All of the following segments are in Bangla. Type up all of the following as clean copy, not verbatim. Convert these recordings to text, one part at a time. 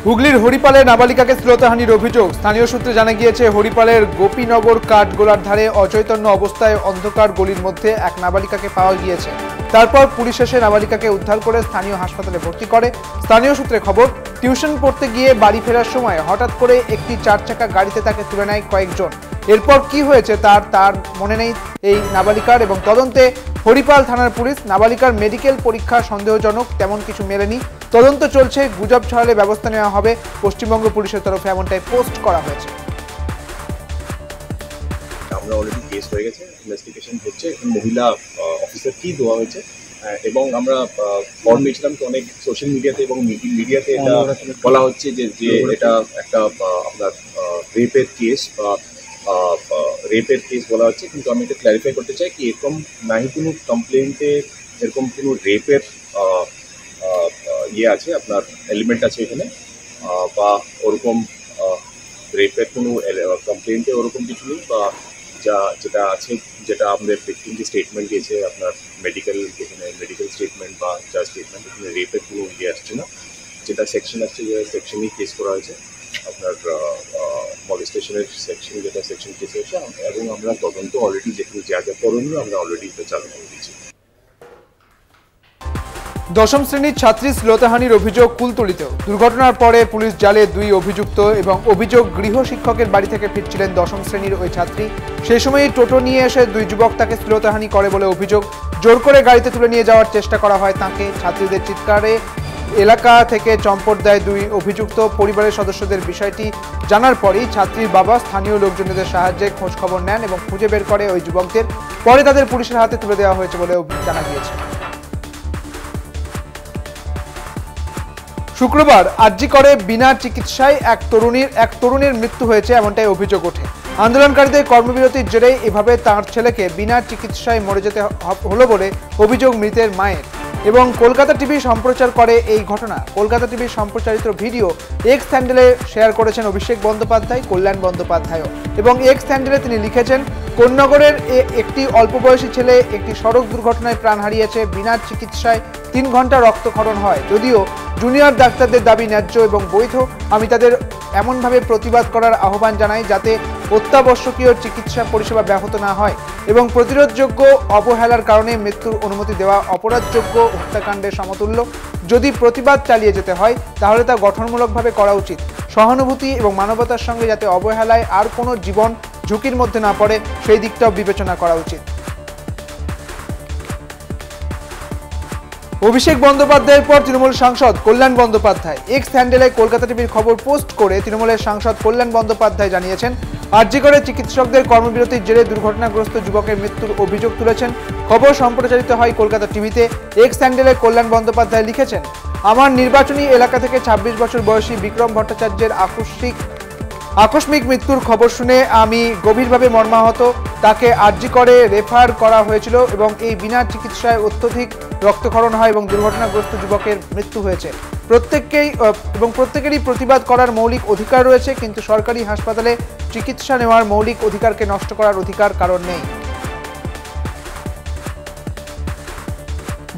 হুগলির হরিপালে নাবালিকাকে শ্লীলতাহানির অভিযোগ। স্থানীয় সূত্রে জানা গিয়েছে, হরিপালের গোপীনগর কাঠগোলার ধারে অচৈতন্য অবস্থায় অন্ধকার গলির মধ্যে এক নাবালিকাকে পাওয়া গিয়েছে। তারপর পুলিশ এসে নাবালিকাকে উদ্ধার করে স্থানীয় হাসপাতালে ভর্তি করে। স্থানীয় সূত্রে খবর, টিউশন পড়তে গিয়ে বাড়ি ফেরার সময় হঠাৎ করে একটি 4 চাকা গাড়িতে তাকে তুলে নেয় কয়েকজন। এরপর কি হয়েছে তার মনে নেই এই নাবালিকার, এবং তদন্তে হরিপাল থানার পুলিশ। নাবালিকার মেডিকেল পরীক্ষা সন্দেহজনক, তেমন কিছু মেলেনি। তদন্ত চলছে, গুজব ছড়ালে ব্যবস্থা নেওয়া হবে পশ্চিমবঙ্গ পুলিশের তরফে, এমনটাই পোস্ট করা হয়েছে। আমরা অলরেডি কেস হয়ে গেছে, ইনভেস্টিগেশন হচ্ছে, মহিলা অফিসার কি দেওয়া হয়েছে এবং আমরা ফর্ম দিয়েছিলাম তো অনেক সোশ্যাল মিডিয়াতে এবং মিডিয়াতে এটা বলা হচ্ছে যে এটা একটা আপনার রেপের কেস বা রেপের কেস বলা হচ্ছে, কিন্তু আমি এটা ক্ল্যারিফাই করতে চাই কি এরকম নাই কোনো কমপ্লেন্টে এরকম কোনো রেপের ইয়ে আছে, আপনার এলিমেন্ট আছে এখানে বা ওরকম রেপের কোনো কমপ্লেন্টে ওরকম কিছু নেই, বা যেটা আছে যেটা আমাদের ভিকটিম যে স্টেটমেন্ট দিয়েছে আপনার মেডিকেল স্টেটমেন্ট বা যা স্টেটমেন্ট, এখানে রেপের কোনো ইয়ে আসছে না। যেটা সেকশন আসছে যে সেকশনেই কেস করা হয়েছে, আপনার মলেস্টেশনের সেকশন, যেটা সেকশন কেস হয়েছে, এবং আমরা তদন্ত অলরেডি যেখানে যা যা করণীয় আমরা অলরেডি এটা চালু করে দিয়েছি। দশম শ্রেণীর ছাত্রী শ্লীলতাহানির অভিযোগ কুলতলিতেও। দুর্ঘটনার পরে পুলিশ জালে 2 অভিযুক্ত, এবং অভিযোগ গৃহ শিক্ষকের বাড়ি থেকে ফিরছিলেন দশম শ্রেণীর ওই ছাত্রী। সেই সময়ই টোটো নিয়ে এসে 2 যুবক তাকে শ্লীলতাহানি করে বলে অভিযোগ। জোর করে গাড়িতে তুলে নিয়ে যাওয়ার চেষ্টা করা হয় তাকে। ছাত্রীদের চিৎকারে এলাকা থেকে চম্পট দেয় 2 অভিযুক্ত। পরিবারের সদস্যদের বিষয়টি জানার পরেই ছাত্রীর বাবা স্থানীয় লোকজনদের সাহায্যে খোঁজ খবর নেন এবং খুঁজে বের করে ওই যুবকদের। পরে তাদের পুলিশের হাতে তুলে দেওয়া হয়েছে বলে জানা গিয়েছে। শুক্রবার আরজি করে বিনা চিকিৎসায় এক তরুণীর মৃত্যু হয়েছে, এমনটাই অভিযোগ ওঠে। আন্দোলনকারীদের কর্মবিরতির জেরে এভাবে তাঁর ছেলেকে বিনা চিকিৎসায় মরে যেতে হলো বলে অভিযোগ মৃতের মায়ের। এবং কলকাতা টিভি সম্প্রচার করে এই ঘটনা। কলকাতা টিভির সম্প্রচারিত ভিডিও এক্স হ্যান্ডেলে শেয়ার করেছেন অভিষেক বন্দ্যোপাধ্যায়, কল্যাণ বন্দ্যোপাধ্যায়ও। এবং এক্স হ্যান্ডেলে তিনি লিখেছেন, কোন্নগরের একটি অল্প বয়সী ছেলে একটি সড়ক দুর্ঘটনায় প্রাণ হারিয়েছে। বিনা চিকিৎসায় 3 ঘন্টা রক্তক্ষরণ হয়। যদিও জুনিয়র ডাক্তারদের দাবি ন্যায্য এবং বৈধ, আমি তাদের এমনভাবে প্রতিবাদ করার আহ্বান জানাই যাতে অত্যাবশ্যকীয় চিকিৎসা পরিষেবা ব্যাহত না হয় এবং প্রতিরোধযোগ্য অবহেলার কারণে মৃত্যুর অনুমতি দেওয়া অপরাধযোগ্য হত্যাকাণ্ডের সমতুল্য। যদি প্রতিবাদ চালিয়ে যেতে হয় তাহলে তা গঠনমূলকভাবে করা উচিত। সহানুভূতি এবং মানবতার সঙ্গে যাতে অবহেলায় আর কোনো জীবন ঝুঁকির মধ্যে না পড়ে সেই দিকটাও বিবেচনা করা উচিত। অভিষেক বন্দ্যোপাধ্যায়ের পর তৃণমূল সাংসদ কল্যাণ বন্দ্যোপাধ্যায় এক্স হ্যান্ডেলে কলকাতা টিভির খবর পোস্ট করে তৃণমূলের সাংসদ কল্যাণ বন্দ্যোপাধ্যায় জানিয়েছেন, আরজি করে চিকিৎসকদের কর্মবিরতির জেরে দুর্ঘটনাগ্রস্ত যুবকের মৃত্যুর অভিযোগ তুলেছেন। খবর সম্প্রচারিত হয় কলকাতা টিভিতে। এক্স হ্যান্ডেলে কল্যাণ বন্দ্যোপাধ্যায় লিখেছেন, আমার নির্বাচনী এলাকা থেকে 26 বছর বয়সী বিক্রম ভট্টাচার্যের আকস্মিক মৃত্যুর খবর শুনে আমি গভীরভাবে মর্মাহত। তাকে আরজি করে রেফার করা হয়েছিল এবং এই বিনা চিকিৎসায় অত্যধিক রক্তক্ষরণ হয় এবং দুর্ঘটনাগ্রস্ত যুবকের মৃত্যু হয়েছে। প্রত্যেকেরই প্রতিবাদ করার মৌলিক অধিকার রয়েছে, কিন্তু সরকারি হাসপাতালে চিকিৎসা নেওয়ার মৌলিক অধিকারকে নষ্ট করার অধিকার কারণ নেই।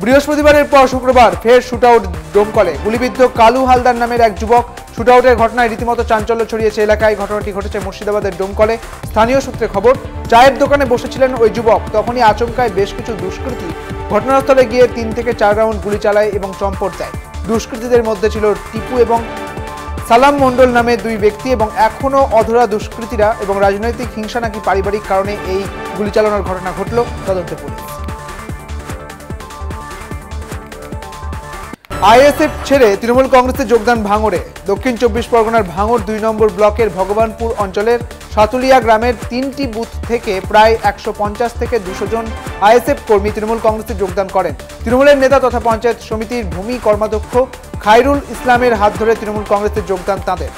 বৃহস্পতিবারের পর শুক্রবার ফের শুটআউট ডোমকলে। গুলিবিদ্ধ কালু হালদার নামের এক যুবক। শুটআউটের ঘটনায় রীতিমতো চাঞ্চল্য ছড়িয়েছে এলাকায়। ঘটনাটি ঘটেছে মুর্শিদাবাদের ডোমকলে। স্থানীয় সূত্রে খবর, চায়ের দোকানে বসেছিলেন ওই যুবক। তখনই আচমকায় বেশ কিছু দুষ্কৃতী ঘটনাস্থলে গিয়ে 3 থেকে 4 রাউন্ড গুলি চালায় এবং চম্পট দেয়। দুষ্কৃতীদের মধ্যে ছিল টিপু এবং সালাম মণ্ডল নামে 2 ব্যক্তি এবং এখনও অধরা দুষ্কৃতীরা, এবং রাজনৈতিক হিংসা নাকি পারিবারিক কারণে এই গুলি চালানোর ঘটনা ঘটল, তদন্তে পুলিশ। আইএসএফ ছেড়ে তৃণমূল কংগ্রেসে যোগদান ভাঙড়ে। দক্ষিণ 24 পরগনার ভাঙড় 2 নম্বর ব্লকের ভগবানপুর অঞ্চলের সাতুলিয়া গ্রামের 3টি বুথ থেকে প্রায় 150 থেকে 200 জন আইএসএফ কর্মী তৃণমূল কংগ্রেসে যোগদান করেন। তৃণমূলের নেতা তথা পঞ্চায়েত সমিতির ভূমি কর্মাধ্যক্ষ খায়রুল ইসলামের হাত ধরে তৃণমূল কংগ্রেসে যোগদান তাঁদের।